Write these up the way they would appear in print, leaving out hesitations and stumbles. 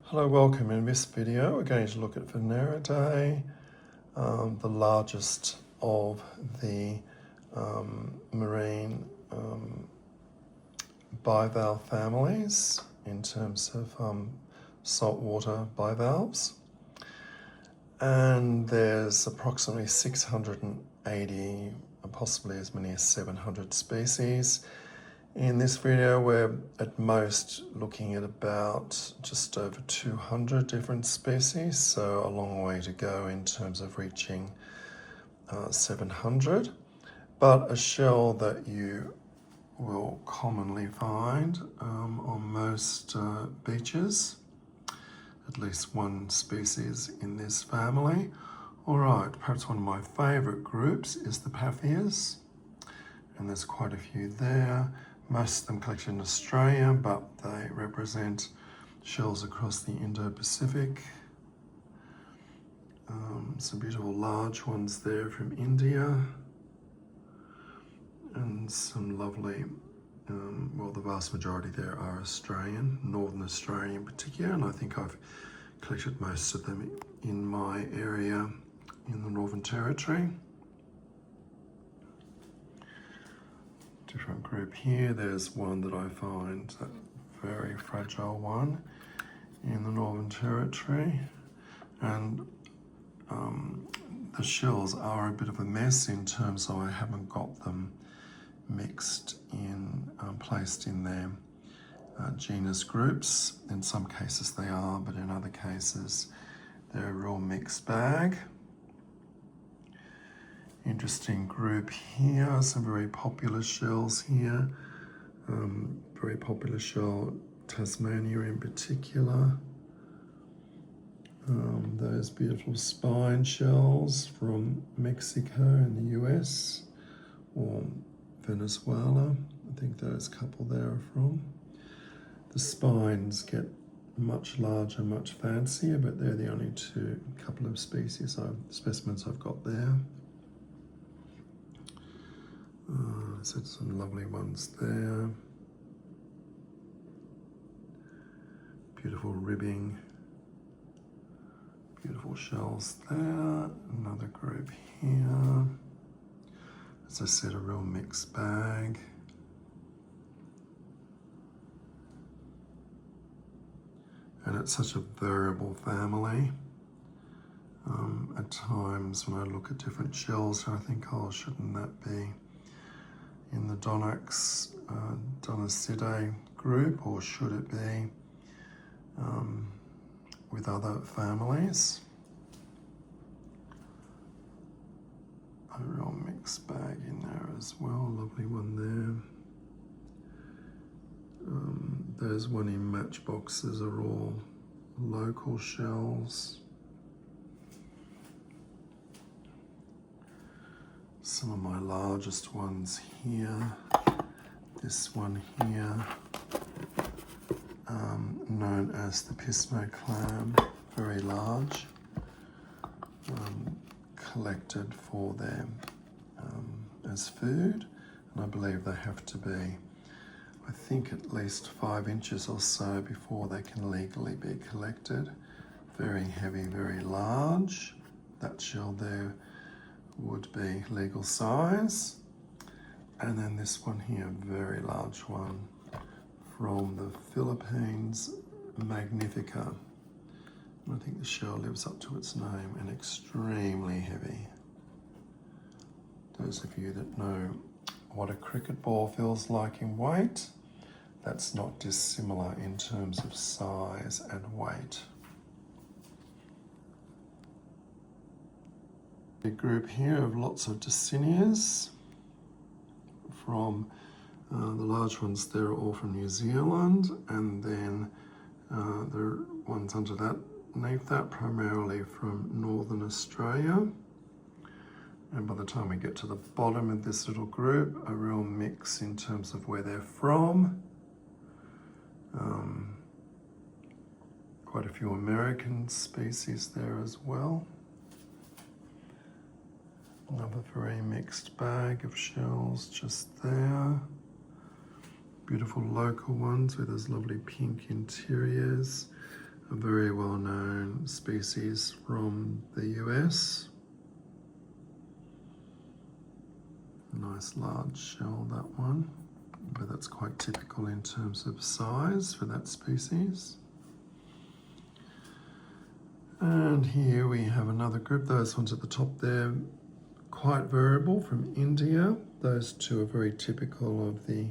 Hello, welcome. In this video we're going to look at Veneridae, the largest of the marine bivalve families in terms of saltwater bivalves. And there's approximately 680, possibly as many as 700 species. In this video, we're at most looking at about just over 200 different species, so a long way to go in terms of reaching 700. But a shell that you will commonly find on most beaches, at least one species in this family. All right, perhaps one of my favorite groups is the Paphias, and there's quite a few there. Most of them collected in Australia, but they represent shells across the Indo-Pacific. Some beautiful large ones there from India. And some lovely, well, the vast majority there are Australian, Northern Australia in particular, and I think I've collected most of them in my area in the Northern Territory. Different group here. There's one that I find, that very fragile one in the Northern Territory, and the shells are a bit of a mess in terms of I haven't got them mixed in, placed in their genus groups. In some cases they are, but in other cases they're a real mixed bag. Interesting group here, some very popular shells here. Very popular shell, Tasmania in particular. Those beautiful spine shells from Mexico and the US, or Venezuela. I think those couple there are from. The spines get much larger, much fancier, but they're the only couple of specimens I've got there. So some lovely ones there. Beautiful ribbing. Beautiful shells there. Another group here. As I said, a real mixed bag. And it's such a variable family. At times when I look at different shells, I think, oh, shouldn't that be in the Donax, Donicidae group, or should it be with other families? A real mixed bag in there as well, lovely one there. Those one in matchboxes are all local shells. Some of my largest ones here. This one here, known as the pismo clam, very large, collected for them as food, and I believe they have to be, I think, at least 5 inches or so before they can legally be collected. Very heavy, very large. That shell there would be legal size. And then this one here, very large one from the Philippines, Magnifica. I think the shell lives up to its name, and extremely heavy. Those of you that know what a cricket ball feels like in weight, that's not dissimilar in terms of size and weight. A group here of lots of Dicineas. From the large ones there are all from New Zealand, and then the ones underneath that primarily from Northern Australia. And by the time we get to the bottom of this little group, a real mix in terms of where they're from. Quite a few American species there as well. Another very mixed bag of shells just there. Beautiful local ones with those lovely pink interiors. a very well-known species from the US. Nice large shell, that one, but that's quite typical in terms of size for that species. And here we have another group. Those ones at the top there, quite variable, from India. Those two are very typical of the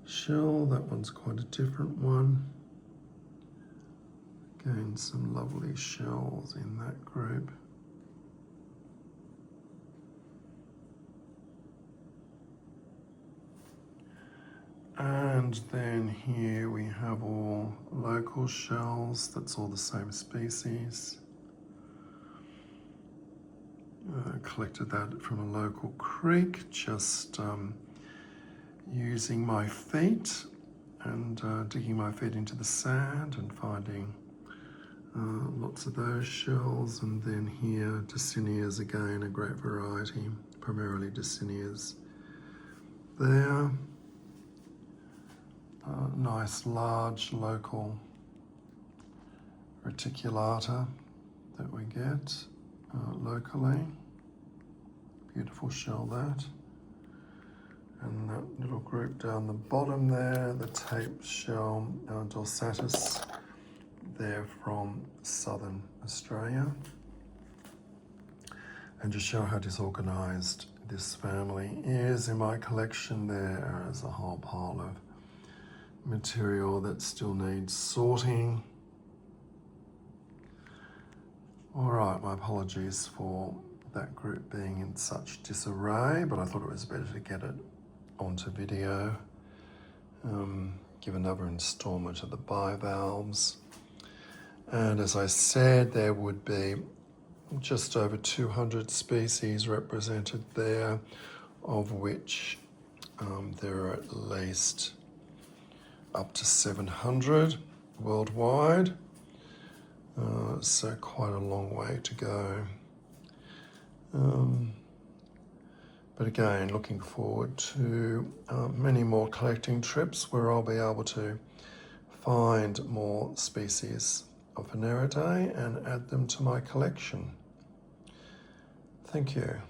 shell. That one's quite a different one. Again, some lovely shells in that group. And then here we have all local shells. That's all the same species. Collected that from a local creek, just using my feet and digging my feet into the sand and finding lots of those shells. And then here, Dicineas again, a great variety, primarily Dicineas there. Nice large local reticulata that we get locally. Beautiful shell, that. And that little group down the bottom there, the taped shell dorsatus, they're from southern Australia. And just show how disorganized this family is. In my collection there is a whole pile of material that still needs sorting. All right, my apologies for that group being in such disarray, but I thought it was better to get it onto video. Give another installment of the bivalves. And as I said, there would be just over 200 species represented there, of which there are at least up to 700 worldwide, so quite a long way to go. But again, looking forward to many more collecting trips where I'll be able to find more species of Veneridae and add them to my collection. Thank you.